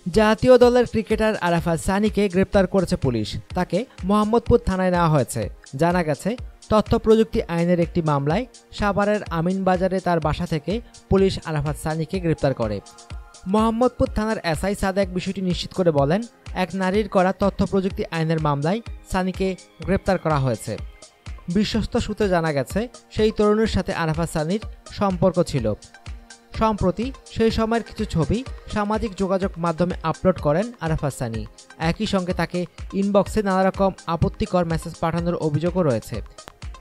জাতীয় দলের ক্রিকেটার আরাফাত সানিকে গ্রেপ্তার করেছে পুলিশ। তাকে মোহাম্মদপুর থানায় নেওয়া হয়েছে। জানা গেছে, তথ্য প্রযুক্তি আইনের একটি মামলায় সাভারের আমিনবাজারে তার বাসা থেকে পুলিশ আরাফাত সানিকে গ্রেপ্তার করে। মোহাম্মদপুর থানার এসআই সাদেক বিষয়টি নিশ্চিত করে বলেন, এক নারীর করা তথ্য প্রযুক্তি আইনের মামলায় সানিকে গ্রেপ্তার করা হয়েছে। বিশ্বস্ত সূত্রে জানা গেছে, সেই তরুণীর সাথে আরাফাত সানির সম্পর্ক ছিল। সম্প্রতি সেই সময়ের কিছু ছবি সামাজিক যোগাযোগ মাধ্যমে আপলোড করেন আরাফাত সানি। একই সঙ্গে তাকে ইনবক্সে নানারকম আপত্তিকর মেসেজ পাঠানোর অভিযোগও রয়েছে।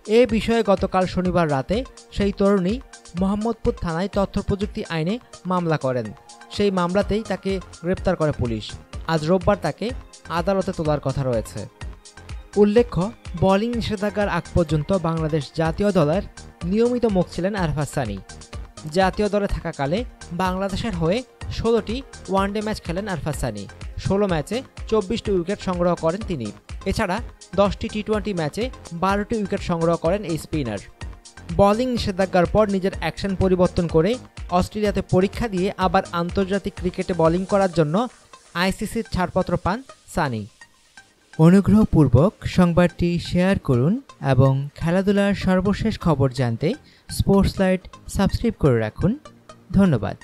এ বিষয়ে গতকাল শনিবার রাতে সেই তরুণী মোহাম্মদপুর থানায় তথ্য প্রযুক্তি আইনে মামলা করেন। সেই মামলাতেই তাকে গ্রেপ্তার করে পুলিশ। আজ রোববার তাকে আদালতে তোলার কথা রয়েছে। উল্লেখ্য, বোলিং নিষেধাজ্ঞার আগ পর্যন্ত বাংলাদেশ জাতীয় দলের নিয়মিত মুখ ছিলেন আরাফাত সানি। জাতীয় দলে থাকাকালে বাংলাদেশের হয়ে 16টি ওয়ানডে ম্যাচ খেলেন আরাফাত সানি। 16 ম্যাচে 24টি উইকেট সংগ্রহ করেন তিনি। এছাড়া 10টি টি-20 ম্যাচে 12টি উইকেট সংগ্রহ করেন এই স্পিনার। বোলিং নিষেধাজ্ঞার পর নিজের অ্যাকশন পরিবর্তন করে অস্ট্রেলিয়াতে পরীক্ষা দিয়ে আবার আন্তর্জাতিক ক্রিকেটে বোলিং করার জন্য আইসিসির ছাড়পত্র পান সানি। অনুগ্রহপূর্বক সংবাদটি শেয়ার করুন এবং খেলাধুলার সর্বশেষ খবর জানতে স্পোর্টস লাইট সাবস্ক্রাইব করে রাখুন। ধন্যবাদ।